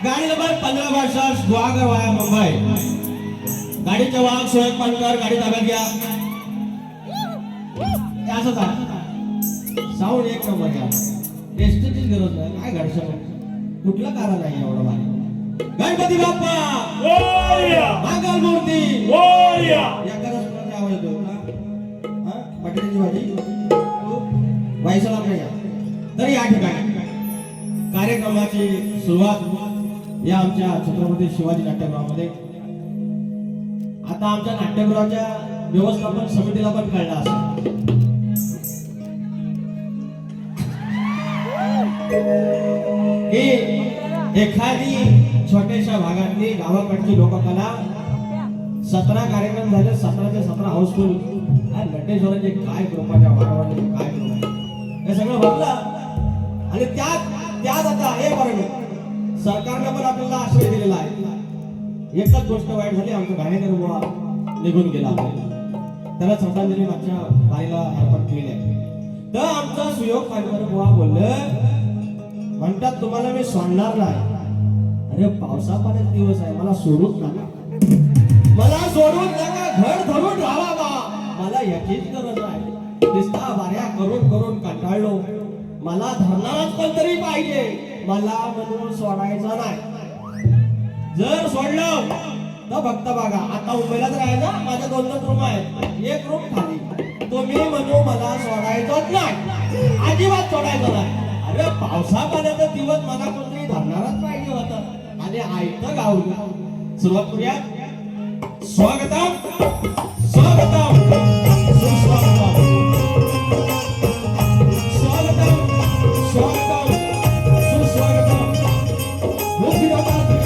गाडी नंबर 1562 गुहागर वाया मुंबई. गाडीचे वाहक सोयक पानकर गाडी ताब्यात घ्या. असंच आहे साऊंड एक नंबर घ्या. टेस्टची गरज नाही काय घडशा कुठलं कारण नाही एवढं भारी. गणपती बाप्पा मोरया मंगल मूर्ती मोरया. एकाच प्रकारचे आवाज येतो ना. हा बटाट्याची भाजी व्हायला नाही. तर या ठिकाणी कार्यक्रमाची सुरुवात या आमच्या छत्रपती शिवाजी नाट्यगृहामध्ये. आता आमच्या नाट्यगृहाच्या व्यवस्थापन समितीला पण कळलं असेल की एखादी छोट्याशा भागातली गावाकडची लोककला 17 कार्यक्रम झाले. 17चे 17 हाऊसफुल. नटेश्वराचे काय कृपाच्या वाढवाडे काय कृपा हे सगळं बघलं. आणि त्यात आता हे बरोबर सरकारने पण आपल्याला आश्रय दिलेला आहे. एकच गोष्ट वाईट झाली आमचा घाणेकर बुवा निघून गेला. त्याला श्रद्धांजली मागच्या बाईला अर्पण केली आहे. तर आमचा सुयोग घाणेकर बुवा बोललं म्हणतात तुम्हाला मी सोडणार नाही. अरे पावसा पाण्याचे दिवस आहे मला सोडून नका. मला सोडून नका. घर धरून राहा बा. मला याचीच गरज आहे. दिसता वाऱ्या करून करून कंटाळलो. मला धरणारच कोणतरी पाहिजे. मला म्हणून सोडायचं नाही. जर सोडलं तर फक्त बघा आता मुंबईलाच राहायचं. माझ्या 2 रूम आहेत. एक रूम खाली. तुम्ही म्हणू मला सोडायचंच नाही. अजिबात सोडायचं नाही. अरे पावसा पाण्याचा दिवस मला कोणतरी धरणारच पाहिजे होतं. आणि आयतं गाव सुरुवात करूया. स्वागतम स्वागतम सुस्वागतम स्वागतम स्वागतम सुस्वागतम. मुख्यमंत्री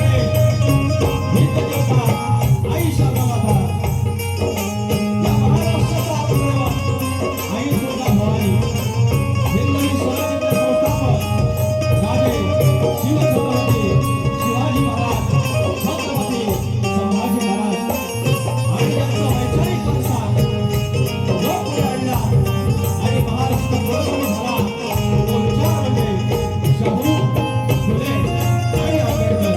आई शर्मा या महाराष्ट्राचा आई सुद्धा भवानी हिंदवी स्वराज्याचे संस्थापक राजे शिवछत्रपती शिवाजी महाराज छत्रपती संभाजी महाराज आणि त्यांचा वैचारिक वारसा लोक आणला. आणि महाराष्ट्र बरोबर झाला तो विचार म्हणजे शाहू फुले आणि आंबेडकर.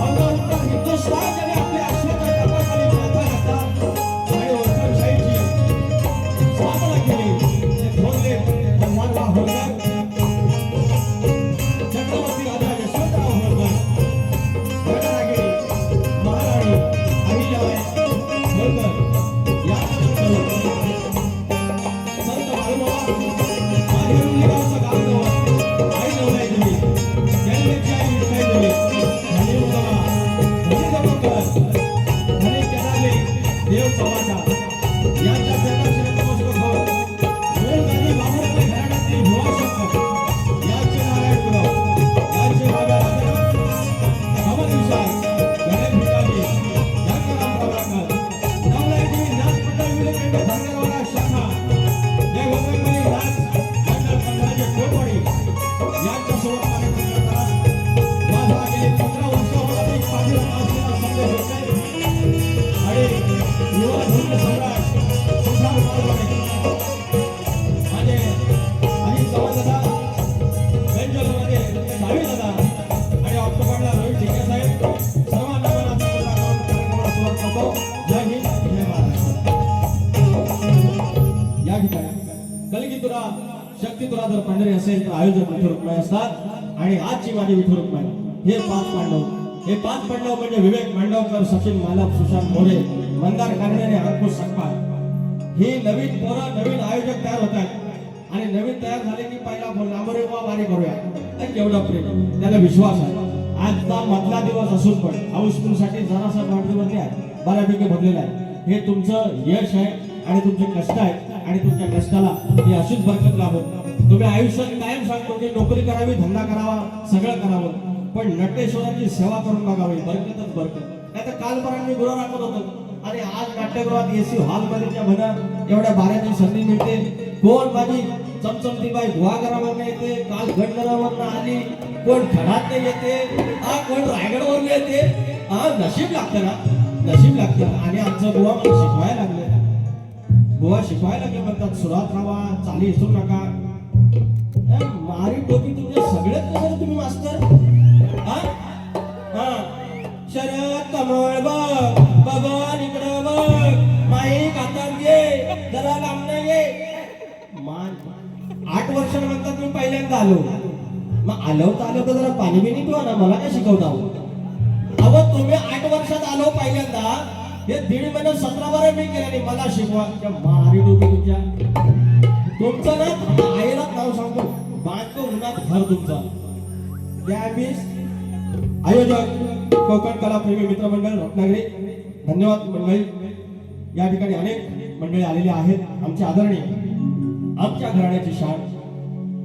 अगोदर हिंदुस्थान ज्याने आपल्या अश्वत्थ टप्प्याखाली माथा घातला आणि वंशशाहीची स्थापना केली ते थोरले भगवानराव होळकर, छत्रपती राजा यशवंतराव होळकर, गडरागिरी महाराणी अहिल्याबाई होळकर यानंतर संत बाळूमामा माझे गावचं गाव जवळ आई नवलाई देवी जन्मेची आई विठ्ठल देवी धनी मुलामा धनी जवळकर धनी केदारले देव चव्हाटा यांच्या जन्माचे नमस्कार हो. मूळ गादी बाबूराव घराण्यातील भुवाशंकर यांचे नारायणपुरम यांचे बाबा राजाराम अमर विशाल गणेश भिकाजी यांचे रामराव राखल नवलाई देवी नाथ मंडळ विलेपेंड धनगरवाडा शाखा जय गोविंदमणी नाथ मंडळ पंधराचे कोटवाडी यांच्या सोबत कार्यक्रम करतात. माझा गेले 15 वर्षामध्ये पाठीराखा असलेला संदेश होते आणि युवा धर्म सम्राट सुधार मालवणे माझे आणि चव्हाणदादा बेंजलमध्ये सावी दादा आणि ऑक्टोबरला रोहित ठेके साहेब सर्वांना मनाचा मोठा करून कार्यक्रमाला सुरुवात करतो. जय हिंद जय महाराष्ट्र. या ठिकाणी कलिकितुरा शक्तितुरा जर पंढरी असेल तर आयोजक विठू रुक्माई असतात. आणि आजची माझी विठू रुक्माई हे 5 पांडव. हे 5 पांडव म्हणजे विवेक मांडवकर, सचिन मालक, सुशांत मोरे, मंदार कानडे आणि अंकुश सकपाळ. ही नवीन पोरं नवीन आयोजक तयार होत आहेत. आणि नवीन तयार झाले की पहिला नामरे वारी करूया. एवढं प्रेम त्याला विश्वास आहे. आजचा मधला दिवस असून पण हाऊसफुल साठी जरासा वाढदिवस आहे बऱ्यापैकी भरलेला आहे. हे तुमचं यश आहे आणि तुमचे कष्ट आहेत. आणि तुमच्या कष्टाला ही अशीच बरकत लाभो. तुम्ही आयुष्यात कायम सांगतो की नोकरी करावी, धंदा करावा, सगळं करावं, पण नटेश्वराची सेवा करून बघावी. बरकतच बरकत. नाही तर कालपर्यंत मी गुरु राखत होतो आणि आज नाट्यगृहात एसी हॉल मध्ये म्हणा एवढ्या बाऱ्याची संधी मिळते. कोण माझी चमचमतीबाई गुहागरावरनं येते, काल गडगरावरनं आली, कोण खडात येते, कोण रायगडवरून येते. नशीब लागतं ना, नशीब लागतं. आणि आमचं बुवा मला शिकवायला लागले. बुवा शिकवायला लागले म्हणतात सुरात राहा, चाली विसरू नका. मारी टोपी तुमचे सगळेच कसं तुम्ही मास्तर पहिल्यांदा आलो. मग आलो तर जरा पाणी बिनी पिवा ना, मला काय शिकवता हो? अहो तुम्ही 8 वर्षात आलो पहिल्यांदा, हे 1.5 महिने 17 बारा मी केलं नाही, मला शिकवा. त्या मारी डोकी तुमच्या, तुमचं ना आईला नाव सांगतो, बांधतो उन्हात घर तुमचा. त्यावेळेस आयोजक कोकण कलाप्रेमी मित्रमंडळ रत्नागिरी, धन्यवाद मंडळी. या ठिकाणी अनेक मंडळी आलेली आहेत. आमचे आदरणीय, आमच्या घराण्याची शान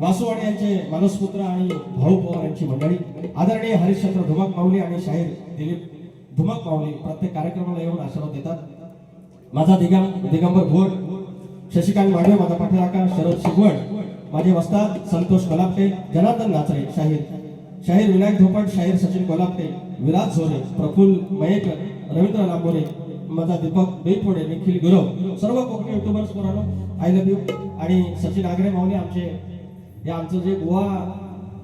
वासुवाणी यांचे मानसपुत्र आणि भाऊ पवार यांची मंडळी, आदरणीय हरिश्चंद्र धुमक माऊली आणि शाहीर दिलीप धुमक माऊली प्रत्येक कार्यक्रमाला येऊन आशीर्वाद देतात. माझा दिगंबर भोर, शशिकांत मांडवे, माझा पाठराखा शरद शिगवण, माझे वस्ताद संतोष कोल्हापटे, जनार्दन नाचरे शाहीर विनायक धोपट, शाहीर सचिन कोल्हापटे, विराज झोरे, प्रफुल्ल मयेकर, रवींद्र लांबोरे, माझा दीपक बेलफोडे, निखिल गुरव, सर्व कोकणी युट्यूबर्स पुरानो आय लव्ह यू. आणि सचिन आगरे माऊली आमचे, हे आमचं जे गोवा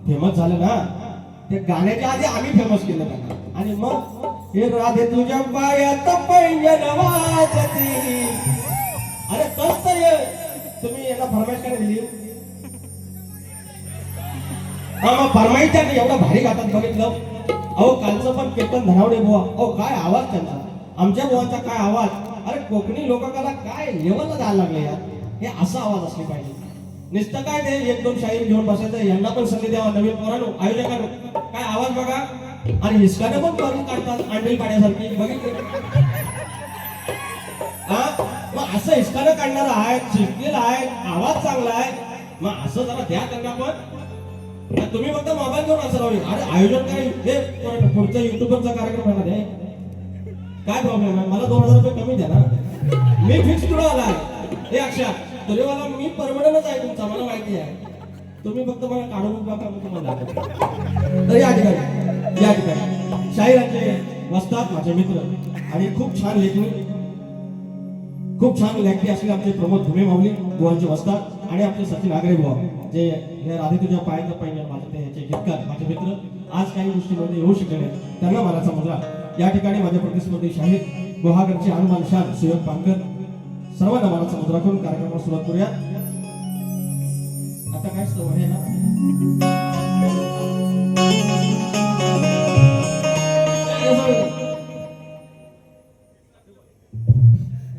फेमस झालं ना, ते गाण्याच्या आधी आम्ही फेमस केलं त्यांना. आणि मग हे राधे तुझ्या पायात पैंजण वाजती, अरे तस तर तुम्ही याला फरमाईश काय दिली? हा मग फरमाईशच्या एवढा भारी गातात बघितलं. अहो कालचं पण कीर्तन धनावडे बुवा, अहो काय आवाज त्यांचा, आमच्या बुवांचा काय आवाज. अरे कोकणी लोककला काय लेवलला जायला लागले यार. हे असा आवाज असले पाहिजे. नुसतं काय ते 1-2 शाहीर घेऊन बसायचं, यांना पण संधी द्यावा. नवीन पोरांनो, आयोजकांनो, काय आवाज बघा. आणि हिसकाने पण करून काढतात अंडील पाण्यासारखी, बघितलं हा. मग असं हिसकाने काढणारा आहे, शिकलेला आहे, आवाज चांगला आहे, मग असं जरा द्या त्यांना पण. तुम्ही फक्त मोबाईल घेऊन असं राहू. अरे आयोजन काय हे पुढचा युट्यूबरचा कार्यक्रम आहे ना, काय प्रॉब्लेम आहे? मला 2000 रुपये कमी द्या ना, मी फिक्स तुला आला आहे. हे अक्षा तुझेवाला मी परमनंटच आहे तुमचा, मला माहिती आहे. तुम्ही फक्त मला काढून बघा, मी तुम्हाला दाखवतो. तर या ठिकाणी शाहिरांचे वस्ताद माझे मित्र आणि खूप छान लेखणी असले आमचे प्रमोद धुमे माऊली बुवांचे वस्ताद आणि आमचे सचिन आगरे बुवा, जे हे राधे तुझ्या पायाचं पैंजण माझे याचे गीतकार माझे मित्र, आज काही गोष्टींमध्ये येऊ शकले नाही, त्यांना मनाचा मुद्रा. या ठिकाणी माझे प्रतिस्पर्धी शाहीर गुहागरचे हनुमान शान सुयोग पानकर, सर्वांना मनाचा मुद्रा करून कार्यक्रमाला सुरुवात करूया. आता काय सवय आहे ना,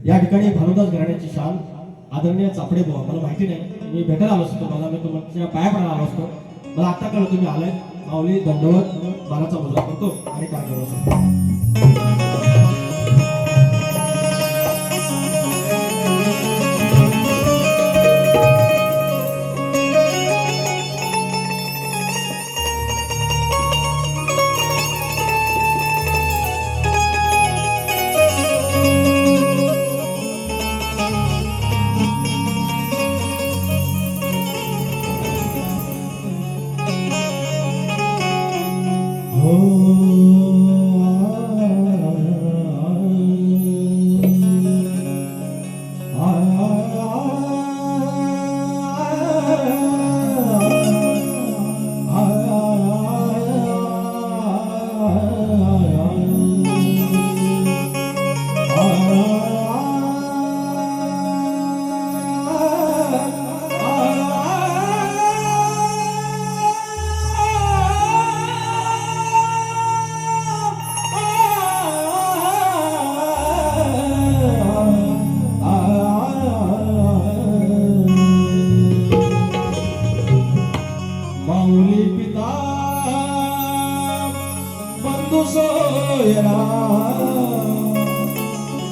या ठिकाणी भानुदास घराण्याची शान आदरणीय चापडे बुवा, मला माहिती नाही, मी भेटायला आलो असतो, मी तुमच्या पाया पडायला आलो असतो. मला आता कळलं तुम्ही आलाय. माऊली दंडवत बालाचा मुद्रा करतो आणि कार्यक्रम सुरू.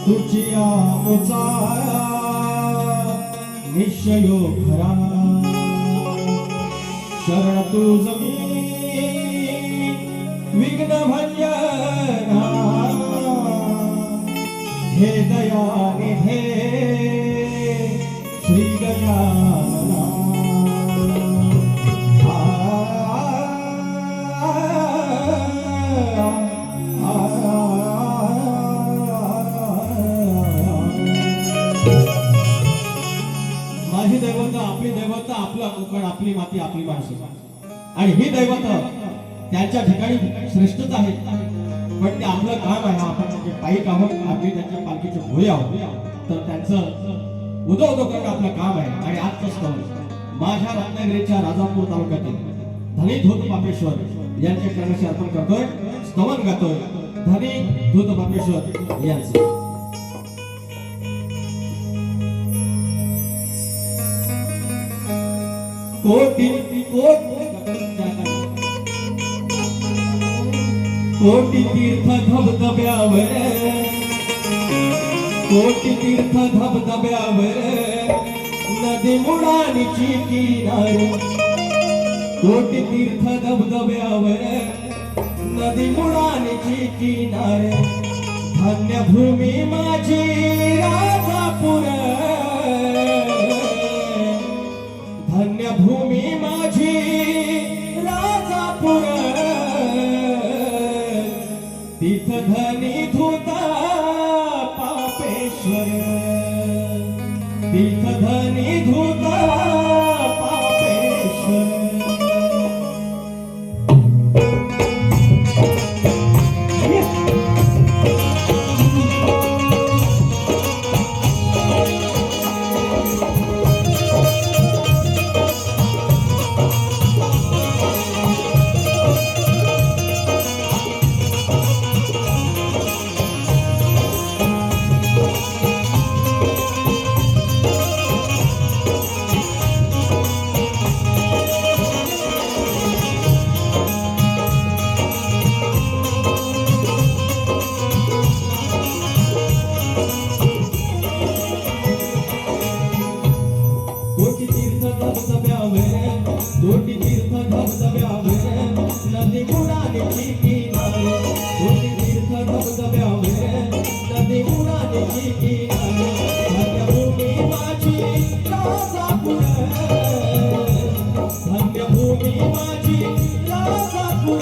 तुझिया मुचा निश्चयो खरा शरण तुझ मी विघ्न भंजना हे दया निधे श्री गजानना माझी दैवत आपली दैवत आपला कोकण आपली माती आपली माणसं आणि ही दैवत त्यांच्या ठिकाणी श्रेष्ठच आहे पण ते आपलं काम आहे आपण म्हणजे पायी आहोत आपली त्यांच्या पालखीचे भोळे आहोत तर त्यांचं उदो उदो करणं आपलं काम आहे आणि आजच स्थळ माझ्या रत्नागिरीच्या राजापूर तालुक्यातील धनी धूत पापेश्वर यांचे चरणाशी अर्पण करतोय, स्तवन गातोय धनी धूत पापेश्वर यांचे. कोटी कोटी तीर्थ धबधब्यावर, कोटी तीर्थ धबधब्यावर नदी मुळांची किनार, कोटी तीर्थ धबधब्यावर नदी मुळांची किनार, धन्य भूमी माझी राजापूर, धन्य भूमी माझी राजापूर, तीर्थ धनी धूता पापेश्वर, तीर्थ धनी धूता पापेश्वर. कोटी तीर्थ धबधब्यावर नदी मुळांची किनार, कोटी तीर्थ धबधब्यावर नदी मुळांची किनार, धन्य भूमी माझी राजापूर, धन्य भूमी माझी राजापूर,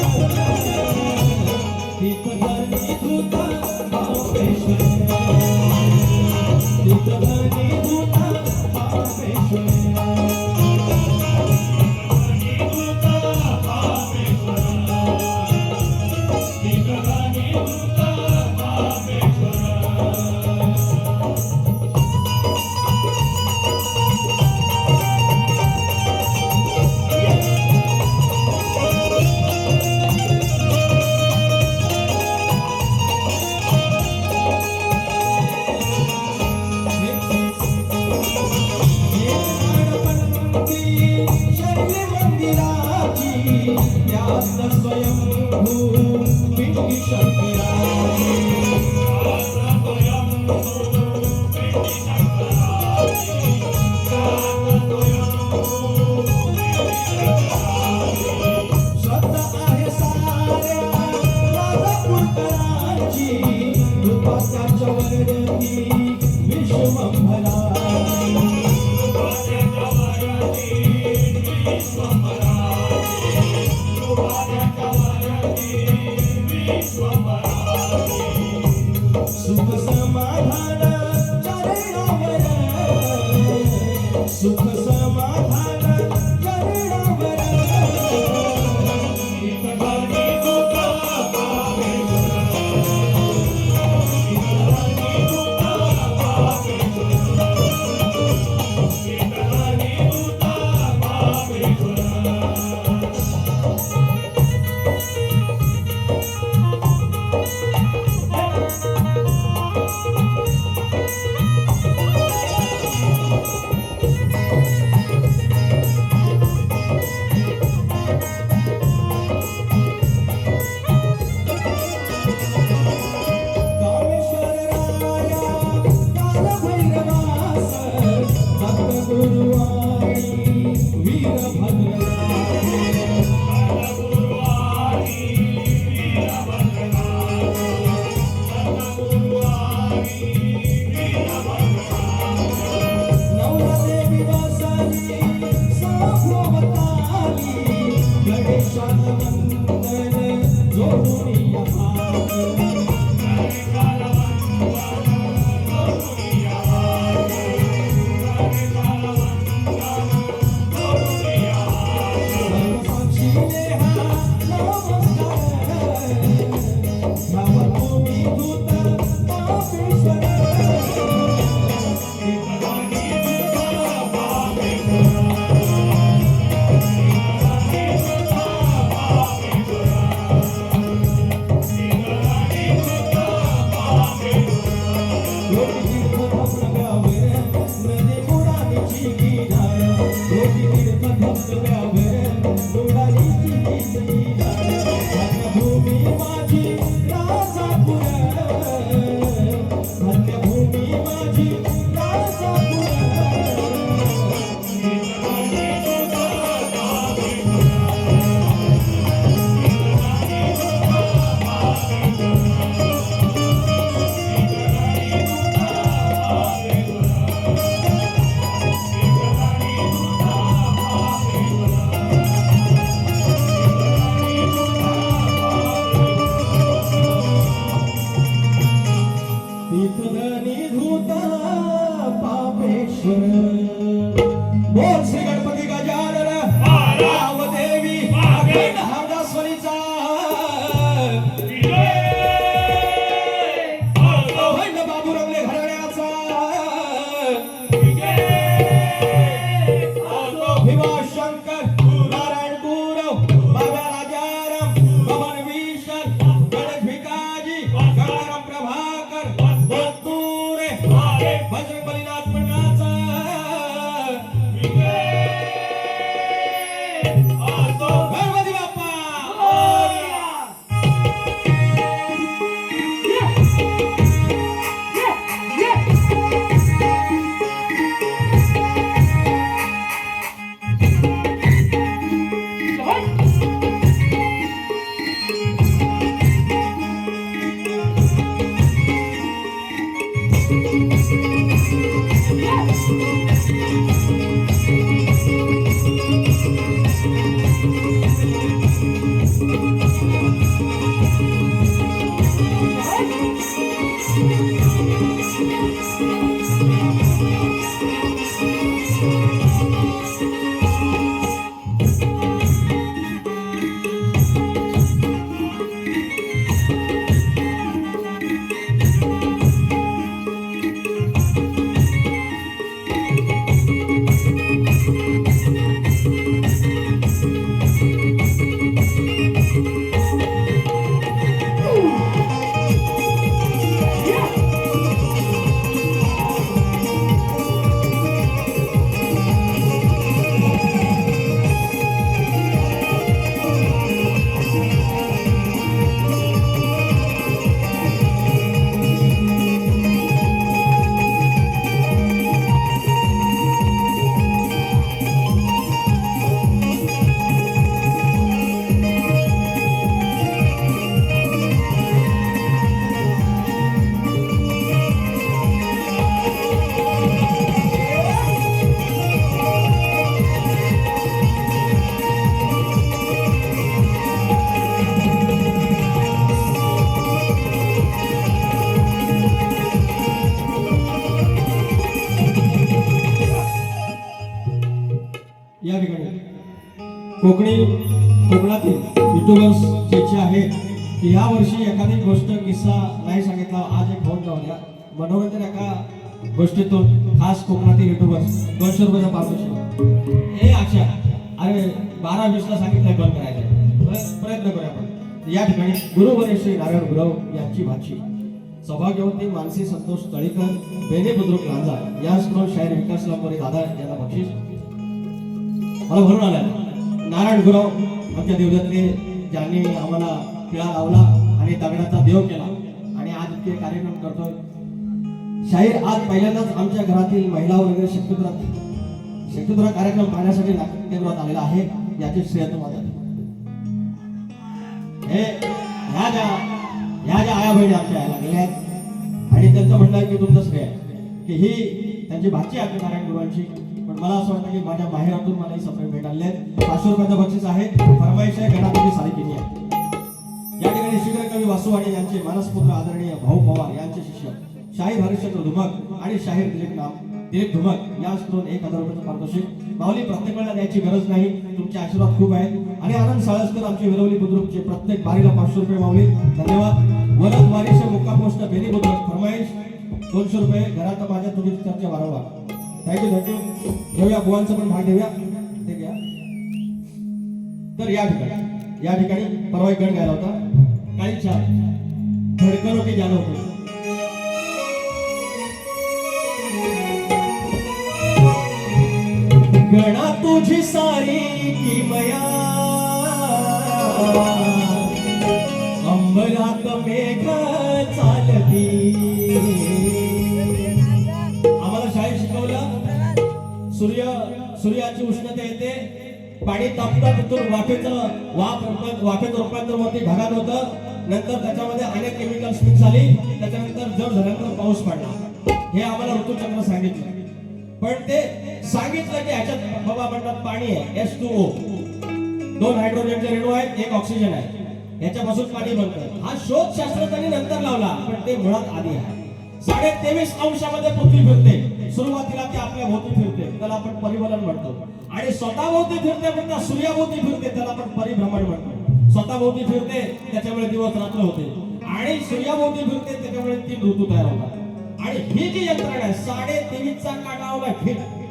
तीर्थ धनी धूता पापेश्वर, तीर्थ धनी धूता पापेश्वर. सुख समाधान चरणावर, सुख समाधान चरणावर, माझी राजापुर, धन्यभूमी माझी राजापुर. तीर्थधनी धूत पापेश्वर, बोल श्री गणपती गजानन रामदेवी अखंड हरदासवरीचा अखंड बाबू रंगले घराण्याचा भीमाशंकर नारायण गुरव बाबा राजाराम पवन विशाल गणेश भिकाजी गंगाराम प्रभाकर बंतुरे बजरंग बलीनाथ मंडळाचा गणपती बाप्पा. या ठिकाणी कोकणातील युट्यूबर्स इच्छा आहे की या वर्षी एखादी गोष्ट किस्सा नाही सांगितला, आज एक फोन लावून द्या, मनोरंजन एका गोष्टीतून खास कोकणातील युट्यूबर्स 200 रुपयाचा पारितोषिक. हे अक्षा अरे 12-20 ला सांगितलंय बंद करायचं, प्रयत्न करूया आपण. या ठिकाणी गुरुवर्य श्री नारायण गुरव यांची भाची सौभाग्यवती मानसी संतोष तळीकर बेने बुद्रुक लांजा याचकडून शाहीर विकास लांबोरे दादा यांना बक्षीस. मला भरून आलं नारायण गुरव आमच्या देवजातले, ज्यांनी आम्हाला पिळा लावला आणि दगडाचा देव केला आणि आज इतके कार्यक्रम करतोय. शाहीर आज पहिल्यांदाच आमच्या घरातील महिला वगैरे शक्तिपुरा कार्यक्रम पाहण्यासाठी नाट्यगृहात आलेला आहे, याचे श्रेय तुम्हाला. हे ह्या ज्या आया बहिणी आमच्या यायला लागल्या आहेत आणि त्यांचं म्हणणं आहे की तुमचं श्रेय की ही त्यांची भाची आहे नारायण गुरुवांची. पण मला असं वाटतं की माझ्या माहेरातून मला ही सप्रेम भेट आले आहेत. 500 रुपयाचं बक्षीस आहे. फरमाईश आहे गणापती साडेतीन आहे. या ठिकाणी शीघ्र कवी वासुवाणी यांचे मानसपुत्र आदरणीय भाऊ पवार यांचे शिष्य शाहीर हरिश्चंद्र धुमक आणि शाहीर दिलीप धुमक याचकडून 1000 रुपयाचं पारितोषिक. माऊली प्रत्येकाला द्यायची गरज नाही, तुमचे आशीर्वाद खूप आहेत. आणि आनंद साळसकर आमचे विरवली बुद्रुकचे प्रत्येक बारीला 500 रुपये माऊली धन्यवाद. वरद वारीचे मुक्का पोस्ट बेनी बुद्रुक फरमाईश 200 रुपये. घरात माझ्या तुम्ही चर्चा वारंवार. थँक्यू. घेऊया बुवांचा पण भाग घेऊया, ते घ्या. तर या ठिकाणी परवा एक गण गायला होता काळीच्या धडकनो की जानो होतो. गणा तुझी सारी की मया अंबरात मेघ चालती. आम्हाला शाळेत शिकवलं सूर्याची उष्णता येते, पाणी तापतं, तिथून वाफेचं रूपांतर वरती ढगात होतं, नंतर त्याच्यामध्ये अनेक केमिकल्स मिक्स झाली, त्याच्यानंतर जर झाल्यानंतर पाऊस पडला. हे आम्हाला ऋतुचक्र सांगितलं. पण ते सांगितलं की ह्याच्यात बाबा म्हणतात पाणी आहे, H2O, 2 हायड्रोजनचे रेणू आहेत, 1 ऑक्सिजन आहे, याच्यापासून पाणी बनतं. हा शोध शास्त्रज्ञांनी नंतर लावला, पण ते मुळात आधी आहे. 23.5 अंशामध्ये पृथ्वी फिरते. सुरुवातीला ती आपल्या भोवती फिरते, त्याला आपण परिवलन म्हणतो. आणि स्वतःभोवती फिरते म्हणतात, सूर्याभोवती फिरते, त्याला आपण परिभ्रमण म्हणतो. स्वतःभोवती फिरते, त्याच्यामुळे दिवस रात्र होते. आणि सूर्याभोवती फिरते, त्याच्यामुळे 3 ऋतू तयार होतात. आणि ही जी यंत्रणा आहे 23.5चा काटावला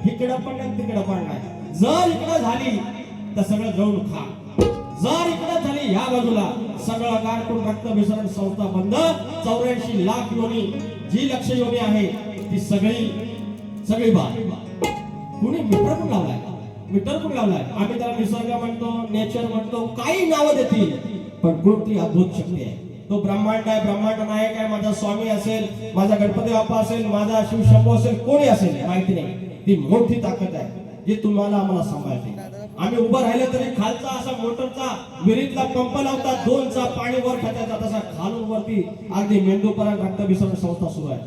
इकडं पण नाही, तिकडं पण नाही. जर इकडं झाली तर सगळं जळून खा, जर इकडं झाली या बाजूला सगळं गारकून रक्तभिसरण संस्था बंद. 84 लाख योनी, जी लक्ष योनी आहे ती सगळी बाद. कुणी मीटर पण लावलाय, आम्ही त्याला निसर्ग म्हणतो, नेचर म्हणतो, काही नावं देतील, पण कोणती अद्भुत शक्ती आहे. तो ब्रह्मांड आहे, ब्रह्मांड नायक आहे, माझा स्वामी असेल, माझा गणपती बाप्पा असेल, माझा शिव शंभू असेल, कोणी असेल माहिती नाही. ती मोठी ताकद आहे जी तुम्हाला आम्हाला सांभाळते. आम्ही उभं राहिलं तरी खालचा असा मोटरचा विहिरीतला पंप लावतात, 2चा पाणी वर खेचायचा, तसा खालून वरती अगदी मेंदूपर्यंत रक्तभिसरण संस्था सुरू आहे.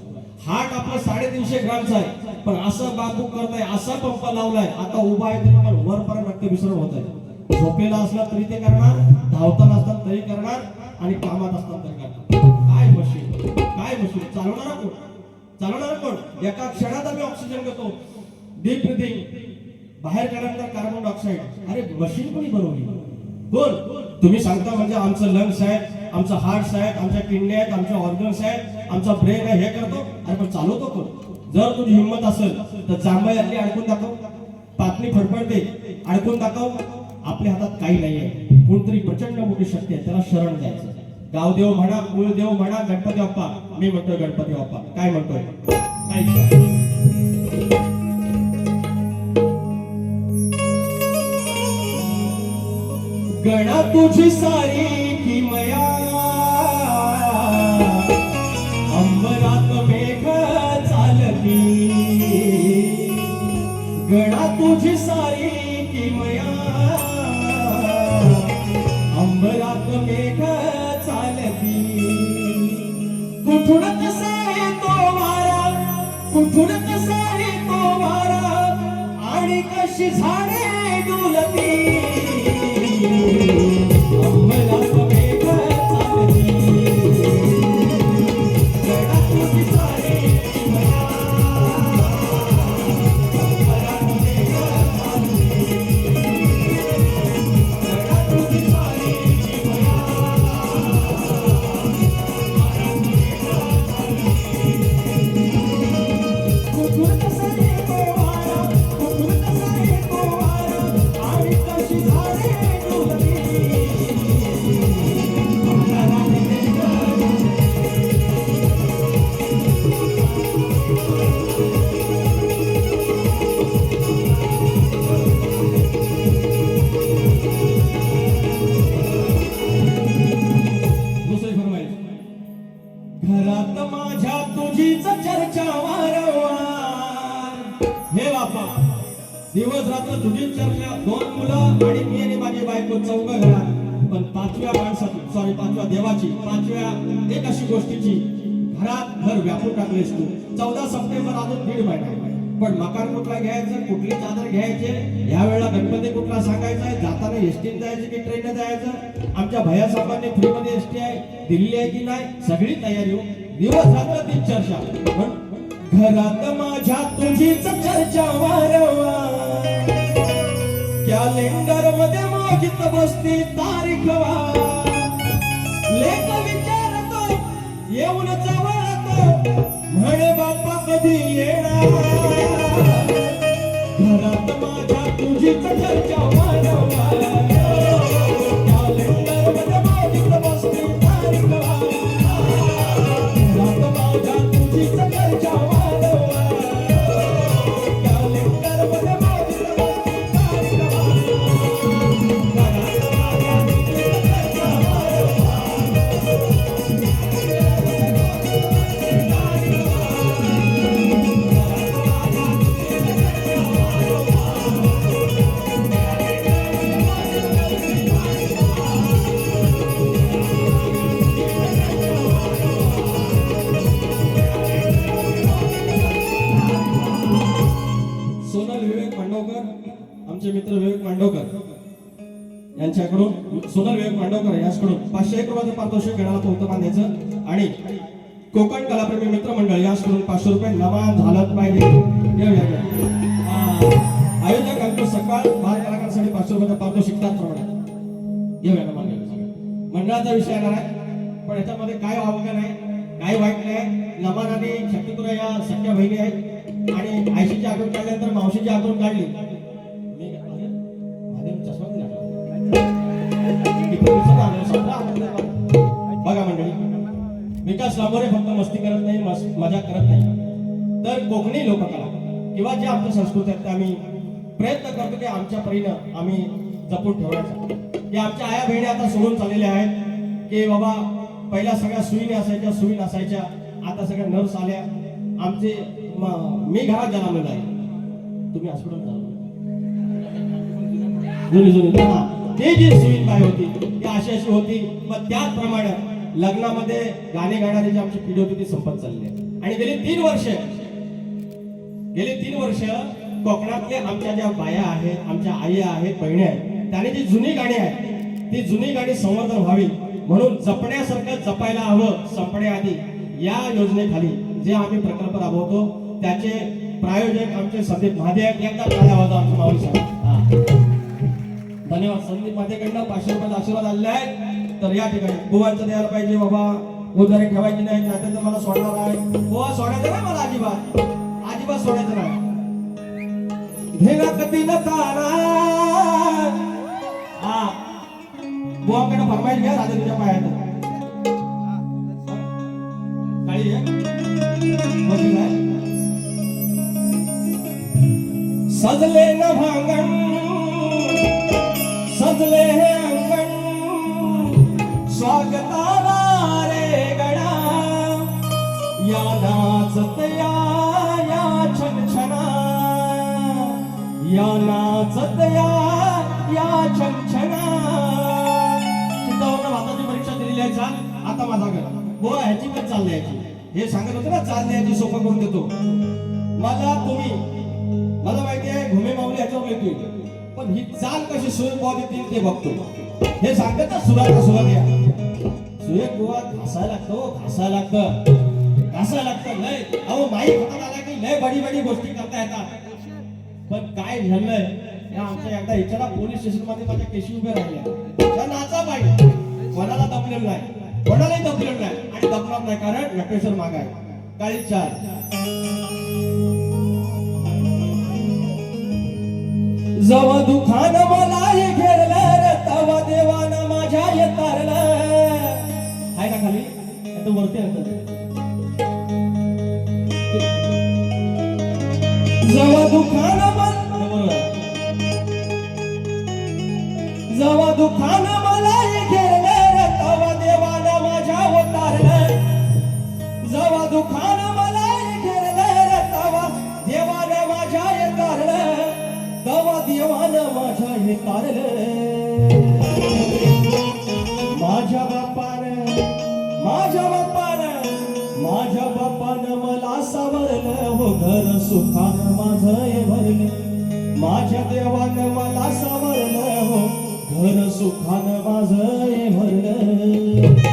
हार्ट आपलं 350 ग्रामचा आहे, पण असं बाबू करताय, असा पंप लावलाय, आता उभा आहे तरी पण वरपर्यंत रक्तभिसरण होत आहे. झोपेला असला तरी ते करणार, धावताना असताना तरी करणार, आणि कामात असताना तरी करणार. काय मशीन चालवणार कोण? एका क्षणात आम्ही ऑक्सिजन घेतो, डीप ब्रीथिंग, बाहेर काढल्यानंतर कार्बन डायऑक्साईड. अरे मशीन कोणी बनवली? कोण? तुम्ही सांगता म्हणजे आमचं लंग्स आहेत, आमचं हार्ट्स आहेत, आमच्या किडनी आहेत, आमचे ऑर्गन्स आहेत, आमचा ब्रेन आहे, हे करतो. अरे पण चालवतो कोण? जर तुझी हिंमत असेल तर जांभई आपली अडकून दाखव, पातळी फडफडते, अडकून दाखव. आपल्या हातात काही नाहीये, कोणतरी प्रचंड मोठी शक्ती आहे, त्याला शरण द्यायचं. गावदेव म्हणा, कुळदेव म्हणा, गणपती बाप्पा. मी म्हणतोय गणपती बाप्पा. काय म्हणतोय? गणा तुझी सारी किमया, अंबरात मेघ चालती. गणा तुझी सारी किमया, अंबरात मेघ चालती. कुठून कसा येतो वारा, कुठून कसा येतो वारा, आणि कशी झाडे डुलती. अंबरात मेघ चालती. गणा तुझी सारी किमया, अंबरात मेघ चालती. गणा तुझी सारी किमया, कुठून कसा येतो वारा, कुठून कसा येतो वारा, आणि कशी झाडे डुलती. दुसरी फरमाईश. घरात माझ्या तुझीच चर्चा वारंवार. हे बापा, दिवस रात्र तुझीच चर्चा. 2 मुलं आणि मी आणि माझी बायको, 4 घरात. पण 5व्या माणसाची, 5व्या देवाची, 5व्या एक अशी गोष्टीची घरात घर व्यापून टाकलेस तू. 14 सप्टेंबर अजून 1.5 महिना. पण मकान कुठला घ्यायचं, कुठली चादर घ्यायचे, या वेळेला गणपती कुठला सांगायचा आहे, जाताना एसटीने जायचं की ट्रेनने जायचं. आमच्या भैया साहेबांनी फ्रीमध्ये एसटी आहे, दिल्ली आहे की नाही, सगळी तयारी हो. दिवस रात्र तीच चर्चा. घरात माझ्या तुझीच चर्चा वारंवार. कॅलेंडर मध्ये माझीच बसती तारीख वार. लेख विचारतो, येऊन जवळतो, म्हणे बाप्पा कधी येणार. घरात माझ्या तुझीच चर्चा वारंवार. कॅलेंडर मध्ये माझीच बसती तारीख वार. घरात माझ्या तुझीच चर्चा वारंवार. कॅलेंडर मध्ये माझीच बसती तारीख वार. घरात माझ्या तुझीच चर्चा वारंवार. मांडवकर याचकडून 501 रुपयाचं पारितोषिक घेणारा तो बांधायचं आणि कोकण कलाप्रेमी मित्र मंडळ याचकडून 500 रुपये नमान झालंच पाहिजे. आयोजक अंकुश सकाळ बाल कलाकारांसाठी 500 रुपयाचं पारितोषिक त्याचप्रमाणे घेऊया नमान मंडळाचा विषय येणार आहे. पण याच्यामध्ये काय अवघड नाही, काय वाईट नाही. नमान आणि शक्तीपुरा या सख्या बहिणी आहेत आणि आयशीची आठवण काढल्यानंतर मावशीची आठवण काढली. बघा मंडळी, विकास लांबोरे फक्त मस्ती करत नाही, मजा करत नाही, तर कोकणी लोककला किंवा जे आमच्या संस्कृती आहेत ते आम्ही प्रयत्न करतो की आमच्या परीनं आम्ही जपून ठेवायचा. की आमच्या आया बहिणी आता सोडून चाललेल्या आहेत की बाबा पहिल्या सगळ्या सुईने असायच्या, सुई नसायच्या, आता सगळ्या नर्स आल्या. आमचे मी घरात जन्मलेला आहे, तुम्ही हॉस्पिटल ते जी सुईन बाई होती ती अशी होती. मग त्याचप्रमाणे लग्नामध्ये गाणे गाणारी जी आमची पिढी होती ती संपत चालली आहे. आणि गेली 3 वर्ष कोकणातले आमच्या ज्या बाया आहेत, आमच्या आई आहेत, बहिणी आहेत, त्याने जी जुनी गाणी आहेत ती जुनी गाणी संवर्धन व्हावी म्हणून जपण्यासारखं जपायला हवं संपण्याआधी या योजनेखाली जे आम्ही प्रकल्प राबवतो त्याचे प्रायोजक आमचे संदीप महादे आहेत. एकदा टाळ्या वाजवा आमच्या माऊली साहेब. धन्यवाद. संदीप महादेकडनं 500 रुपयाचा आशीर्वाद आलेला आहे. तर या ठिकाणी बुवांचं द्यायला पाहिजे बाबा, उधारी ठेवायची नाही, त्यात मला सोडणार आहे. बुवा सोडायचं नाही, मला अजिबात सोडायचं नाही. भेगा कधी नसताना हा बुवाकडे फरमाईश घ्या राजा तुझ्या पायात काळी आहे सजले न भांगण सजले हे अंगण स्वागताला रे गडा या नाचत या छनछना या नाचत या छनछना. चित्तावरनं भाताची परीक्षा दिलेली आहे. चाल आता माझा घर हो ह्याची पण चाल द्यायची. हे सांगत होते ना चाल द्यायची सोपं करून देतो मला मला माहिती आहे घुमे माऊली ह्याच्यावर येतोय, पण ही चाल कशी सुरेख बुवा देतील ते बघतो. हे सांगतात ना सुराचा सुरात या सुरेख बुवा घासायला लागतं लय. अहो माईक हातात आला की लय बडी गोष्टी करता येतात. पण काय झालंय या आमच्या एकदा इच्छा पोलीस स्टेशन मध्ये माझ्या केशी उभे राहिल्या त्या नाचा पाहिजे. कोणाला दमलेलं नाही, कोणालाही दमलेलं नाही आणि दमणार नाही, कारण नटेश्वर माग आहे. काळी चाल जवा दुखान मलाही घेरलं तवा देवानं माझ्या येतारलं आहे ना खाली वरती जवा दुखान मलाही घेरलं तवा देवानं माझ्या होतारलं. जवा दुखान मलाही घेरलं तवा देवानं माझ्या येतारलं. तवा देवानं माझ्या हे तारलं. माझ्या बापानं मला सावरलं हो घर सुखानं माझं हे भरलं. माझ्या देवानं मला सावरलं हो घर सुखानं माझं हे भरलं.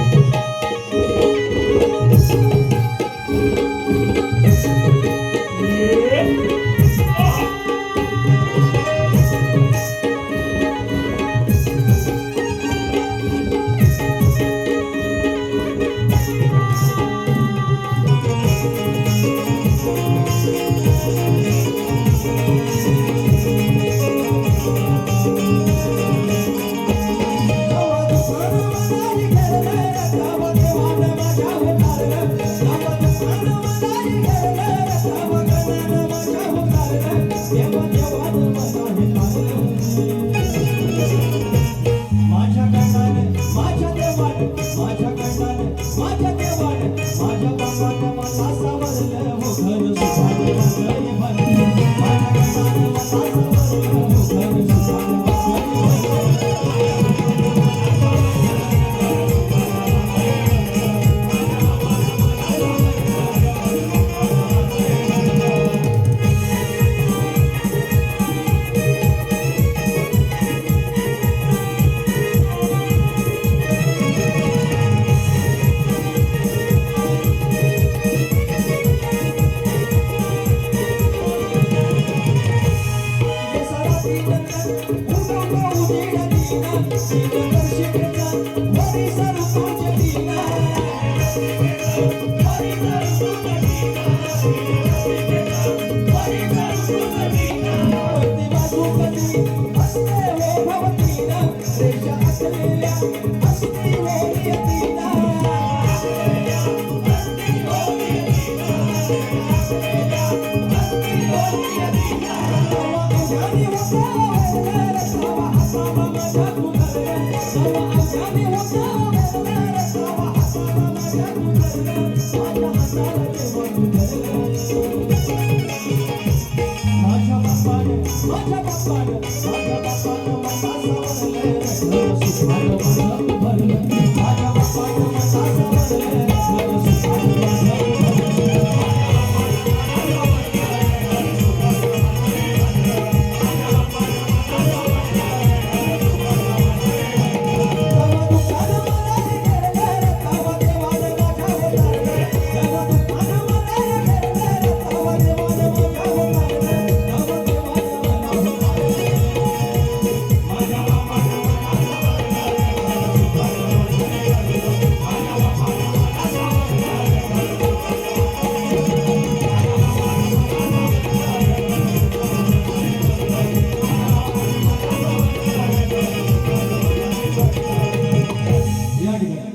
या ठिकाणी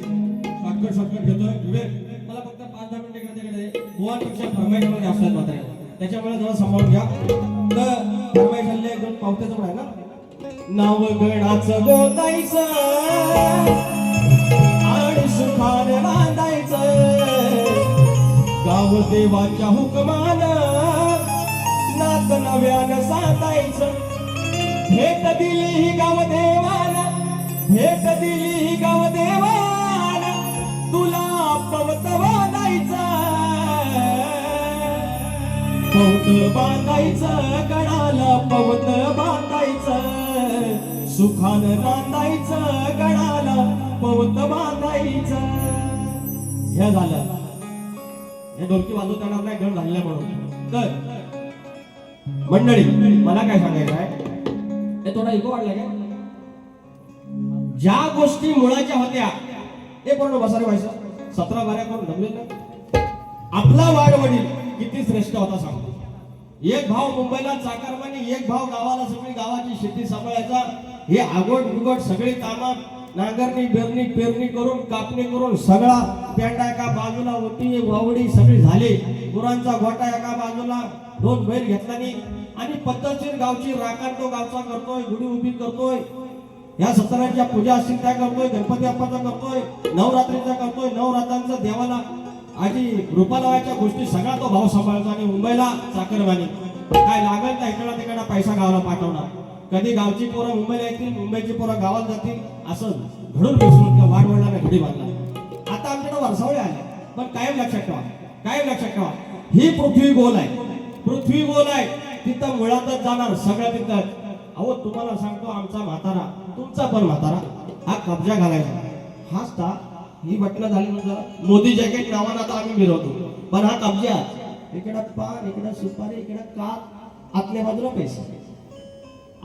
शॉर्टकट घेतोय विवेक मला फक्त 5-10 मिनिटं इकडे तिकडे गोवापेक्षा फरमाईश मध्ये असतात मात्र त्याच्यामुळे जरा सांभाळून घ्या तर फरमाईश हल्ले एकदम पावत्याचं पण आहे ना नाव गणाचं गोतायचं आणि सुखाने बांधायचं गाव देवाच्या हुकमानं नात नव्यानं साधायचं भेट दिली ही गाव देवानं भेट दिली ही गाव देवानं तुला पवत बांधायचं पवत बांधायचं गडाला पवत बांधायचं सुखानं नांदायचं गडाला पवत बांधायचं हे झालं हे ढोलकी वाजवता येणार नाही गण झालेला म्हणून तर मंडळी मला काय सांगायचं आहे हे थोडा इको वाढला काय ज्या गोष्टी मुळाच्या होत्या ते पूर्ण बसारे व्हायचं 17-12 करून दमले ना आपला वाडवडील किती श्रेष्ठ होता सांगतो एक भाव मुंबईला चाकरमानी एक भाव गावाला सगळी गावाची शेती सांभाळायचा हे आगोट बिगोट सगळी कामं नांगरणी बेरणी पेरणी करून कापणी करून सगळा पेंडा एका बाजूला होती वावडी सगळी झाली गुरांचा गोटा एका बाजूला 2 बैल घेतलानी आणि पद्धतशीर गावची राखण तो गावचा करतोय गुढी उभी करतोय या सत्रांच्या पूजा असतील त्या करतोय गणपती बाप्पाचा करतोय नवरात्रीचा करतोय नवरात्रांचा देवाला आधी रूपा लावायच्या गोष्टी सगळा तो भाव सांभाळतो आणि मुंबईला चाकरमानी काय लागल तर इकडा तिकडा पैसा गावाला पाठवणार कधी गावची पोरं मुंबईला येतील मुंबईची पोरं गावात जातील असं घडून बसवून त्या वाडवडिलांना घडी बांधला आता आमच्याकडे वर्षावळे आले पण कायम लक्षात ठेवा ही पृथ्वी गोल आहे तिथं मुळातच जाणार सगळं तिथं अहो तुम्हाला सांगतो आमचा म्हातारा तुमचा पण म्हातारा हा कब्जा घालायचा हाच ता ही बटणं झाली म्हणजे मोदी जॅकेट नावानं आता आम्ही मिरवतो पण हा कब्जा इकडं पान इकडं सुपारी इकडं काप आतल्या बाजूला पैसा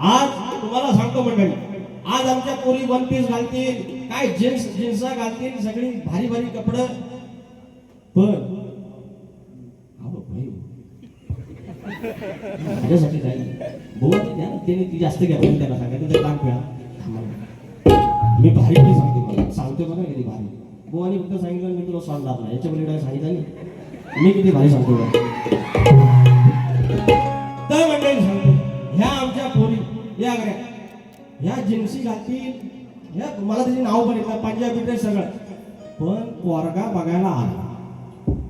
आज तुम्हाला सांगतो मंडळी आज आमच्या पोरी 1 पीस घालतील काय जीन्स घालतील सगळी भारी भारी कपडे पण अहो भाई माझ्यासाठी नाही बोल द्या त्याने ती जास्त घ्या त्याला सांगायचं ते काम खेळा मी भारी काही सांगतो बघा किती भारी बोवानी फक्त सांगितलं मी तुला सॉल्व दाखला याच्या पलीकडे सांगितलं नाही मी किती भारी सांगतो तर मंडळी सांगतो ह्या आमच्या पोरी या गड्या ह्या जिन्सी घालतील ह्या मला त्याची नाव पण येतात पंजाबी ड्रेस सगळं पण पोरगा बघायला आला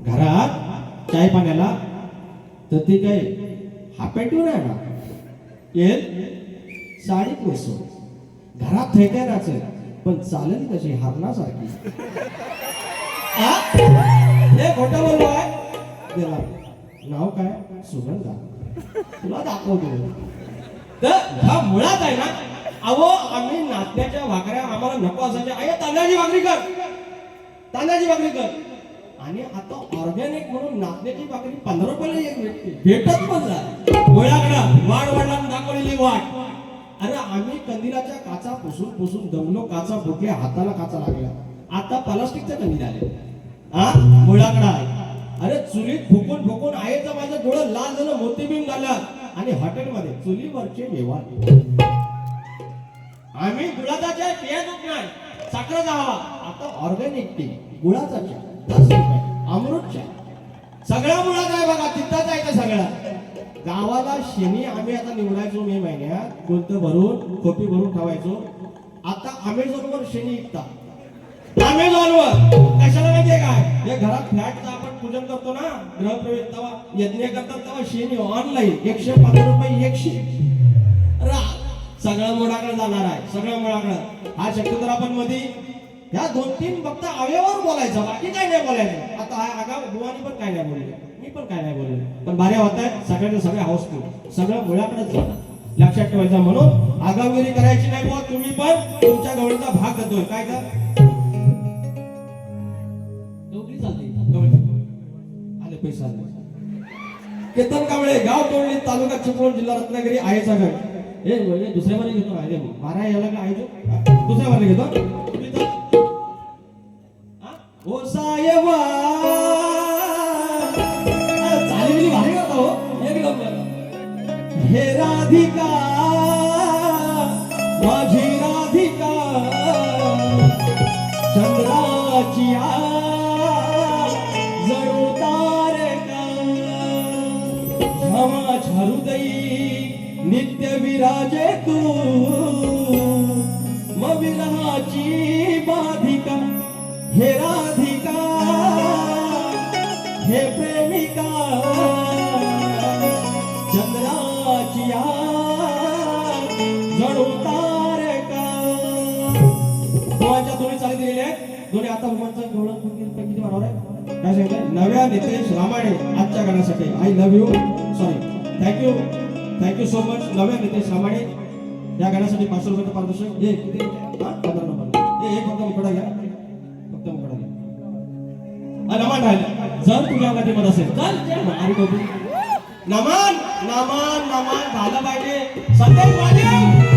घरात चाय पाण्याला तर ते काय हाफ पॅन्ट आहे ना येल साडीत नेसो घरात थैत्या नाच पण चालेल कशी हरणासारखी हे खोटं बोललो आहे त्याला नाव काय सुगंधा तुला दाखवतो तर हा मुळात आहे ना अहो आम्ही नाचण्याच्या भाकऱ्या आम्हाला नको असायच्या आई तांदळाची भाकरी कर आणि आता ऑर्गॅनिक म्हणून नाचण्याची भाकरी 15 रुपयाला एक भेटते भेटत पण झाली गोळ्याकडा वाडवडिलांनी दाखवलेली वाट अरे आम्ही कंदिलाच्या काचा पुसून दमलो काचा फुटल्या हाताला काचा लागल्या आता प्लास्टिकच्या कंदील आले हा मुळाकडा आहे. अरे चुलीत फुकून फुकून आईचं माझं डोळं लाल झालं, मोतीबिंब झालं. आणि हॉटेलमध्ये चुलीवरचे जेवण. आम्ही गुळाचा चहा पियतच नाही, साखरेचा हवा. आता ऑर्गॅनिक टी, गुळाचा चहा 10 रुपये, अमृत चहा सगळा मुळात आहे बघा, तिथंच आहे ते सगळं. गावाला शेणी आम्ही आता निवडायचो मे महिन्यात, कोणतं भरून खोपी भरून ठेवायचो. आता अमेझॉनवर शेणी विकतात. अमेझॉनवर कशाला माहितीये काय, हे घरात फ्लॅटचं आपण पूजन करतो ना, गृहप्रवेश तेव्हा यज्ञ करतात तेव्हा शेणी ऑनलाईन 105 रुपये 100. सगळं मुळाकडे जाणार आहे, सगळं मुळाकडे. हा शक्य तर आपण मध्ये ह्या 2-3 फक्त अवयवावर बोलायचं, बाकी काय नाही बोलायचं. आता हा आगाव बुवानी पण काय नाही बोलले, मी पण काय नाही बोलले, पण भारी होत आहे. सगळ्यांचे सगळे हाऊसफुल, सगळं मुळाकडेच जाणार. लक्षात ठेवायचं. म्हणून आगावगिरी करायची नाही बुवा. तुम्ही पण तुमच्या गवळीचा भाग देतोय काय का आले पैसा आले. केतन कांबळे, गाव तोडली, तालुका चिपळूण, जिल्हा रत्नागिरी, आयचा गड. हे दुसऱ्या मध्ये घेतो आहे मारा याला काय आहे, दुसऱ्या मध्ये घेतो. ओ साहेबा चालली भारी होता हो एकदम. हे राधिका माझी राधिका, चंद्राची जणू तारका, माझ्या हृदयी नित्य विराजे तू, मविरहाची बाधिका. हे राधिका हे प्रेमिका, चंद्राची जणू तारका. दोघांच्या दोन्ही चाली दिलेल्या आहेत. दोन्ही आता उमांचं गवळण किती वाढवलं आहे काय सांगितलं. नव्या नितेश रामाणे आजच्या गाण्यासाठी I love you, sorry thank you so much. नव्या नितेश रामाणे या गाण्यासाठी 500 रुपये पारितोषिक. हे किती 15 नंबर. हे फक्त मुकडा घ्या, फक्त मुकडा घ्या. नमन राहिलं जर तुझ्या मध्ये असेल चल आणि टोपी. नमन नमन नमन झालं पाहिजे. संदेश वाजव.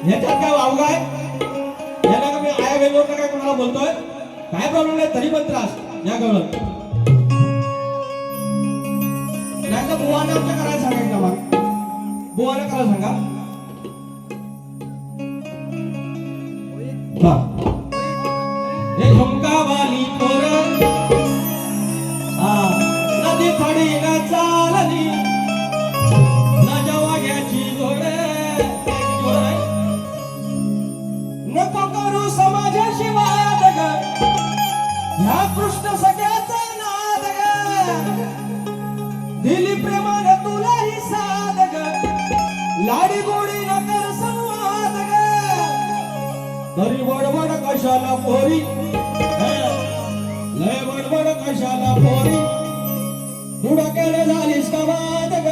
ह्याच्यात काय वाव काय, याला का मी आया वेळेवर काय कोणाला बोलतोय काय प्रॉब्लेम नाही, तरी पण त्रास या गवळण. नाही तर बुवाने आमच्या करायला सांगायचं बघ, बुवाने करायला सांगा. हे झुमकावाली पोर नदी थडी न चालली, न जवाग्याची जोड नको करू समाजाशी वाद ग, ह्या कृष्ण सगळ्याचा नाद ग, दिली प्रेमाने तुलाही साध ग, लाडी गोडी न कर संवाद ग, तरी बडबड कशाला पोरी, लय बडबड कशाला पोरी, हुडकेने झालीस का वाद ग,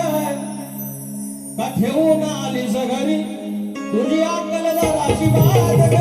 का ठेवून आलीस घरी, तुझी अक्कल जराशी बाद ग.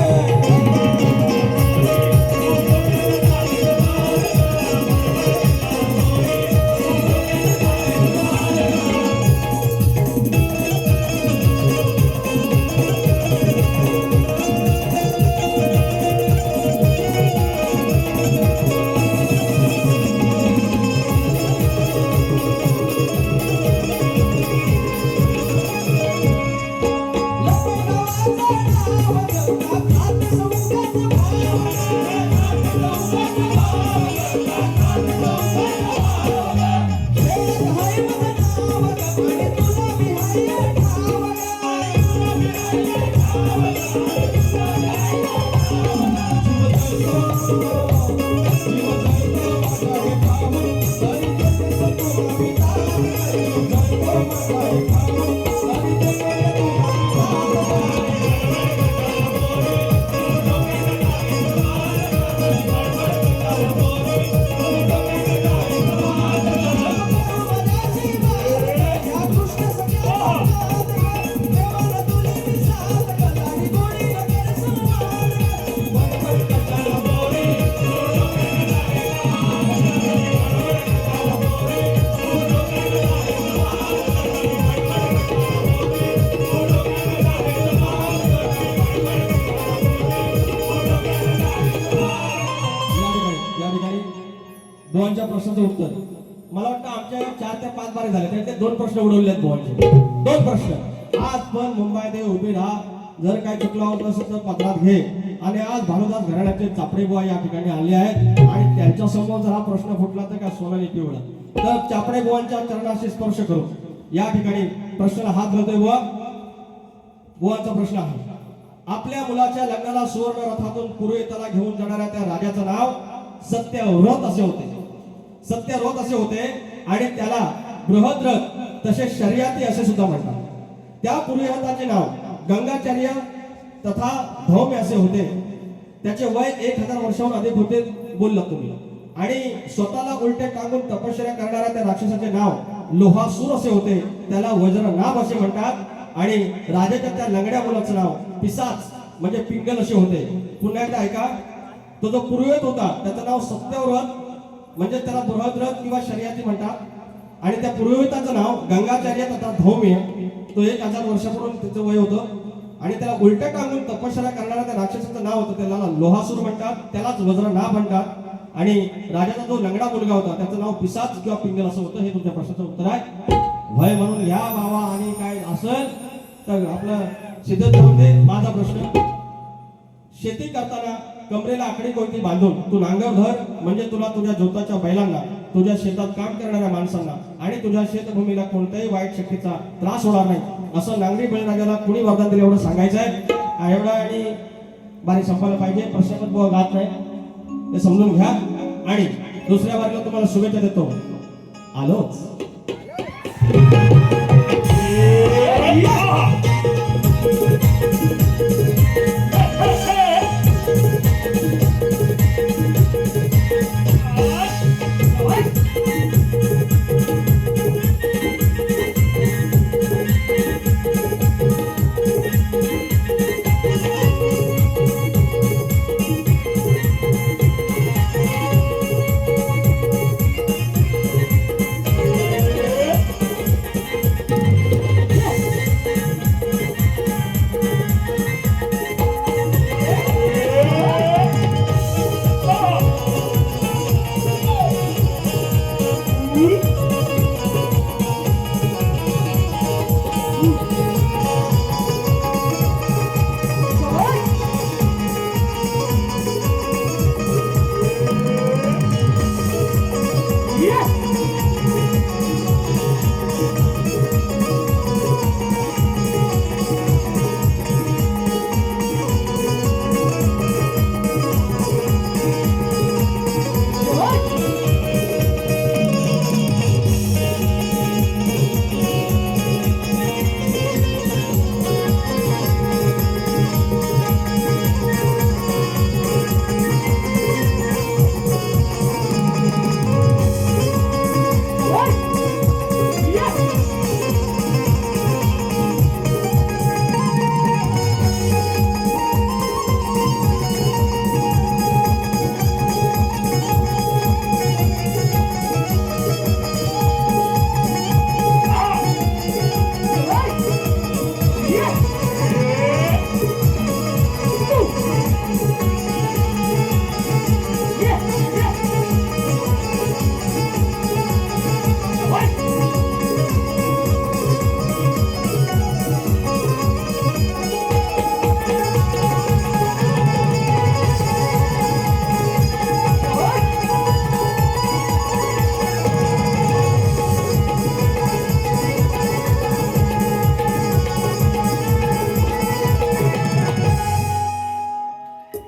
बुवांच्या प्रश्नाचं उत्तर मला वाटतं आमच्या 4 ते 5 बारे झाले त्यातले 2 प्रश्न उडवलेत बुवांचे 2 प्रश्न आज पण मुंबईत उभी राहा जर काय चुकला होत असेल तर पत्रात घे आणि आज भानुदास घराण्याचे चापडे बुवा या ठिकाणी आले आहेत आणि त्यांच्या समोर जर हा प्रश्न फुटला तर काय सोनाली पिवळा तर चापडे बुवांच्या चरणाशी स्पर्श करू या ठिकाणी प्रश्नाला हात घालतोय बुवा बुवांचा प्रश्न आहे आपल्या मुलाच्या लग्नाला सुवर्ण रथातून पूर्वेला घेऊन जाणाऱ्या त्या राजाचं नाव सत्यव्रत असे होते सत्यव्रत असे होते आणि त्याला बृहद्रथ तसेच शर्यती असे सुद्धा म्हणतात त्या पुरोहिताचे नाव गंगाचार्य तथा धौम्य असे होते त्याचे वय 1000 वर्षाहून अधिक होते बोलला तुम्ही आणि स्वतःला उलटे टाकून तपश्चर्या करणाऱ्या त्या राक्षसाचे नाव लोहासूर असे होते त्याला वज्रनाभ असे म्हणतात आणि राजाच्या त्या लंगड्या मुलाचं नाव पिसाच म्हणजे पिंगल असे होते पुन्हा एकदा ऐका तो जो पुरोहित होता त्याचं नाव सत्यव्रत म्हणजे त्याला बृहद्रथ किंवा शर्यती म्हणतात आणि त्या पुरोहिताचं नाव गंगाचार्य तथा धौम्य तो 1000 वर्षापूर्वी त्याचं वय होतं आणि त्याला उलट टांगून तपश्चर्या करणाऱ्या त्या राक्षसाचं नाव होतं त्याला लोहासूर म्हणतात त्यालाच वज्रनाभ म्हणतात आणि राजाचा जो लंगडा मुलगा होता त्याचं नाव पिसाच किंवा पिंगल असं होतं हे तुमच्या प्रश्नाचं उत्तर आहे वय म्हणून या बाबा आणि काय असेल तर आपलं सिद्ध जाऊन दे माझा प्रश्न शेती करताना कमरेला आकडी कोणती बांधून तू नांगर धर म्हणजे तुला तुझ्या जोताच्या बैलांना तुझ्या शेतात काम करणाऱ्या माणसांना आणि तुझ्या शेतभूमीला कोणत्याही वाईट शक्तीचा त्रास होणार नाही असं नांगरी बैलराजाला कुणी वरदान दिलं एवढं सांगायचं आहे एवढा आणि बारी संपायला पाहिजे प्रश्न बुवा गात नाही ते समजून घ्या आणि दुसऱ्या बारीला तुम्हाला शुभेच्छा देतो आलोच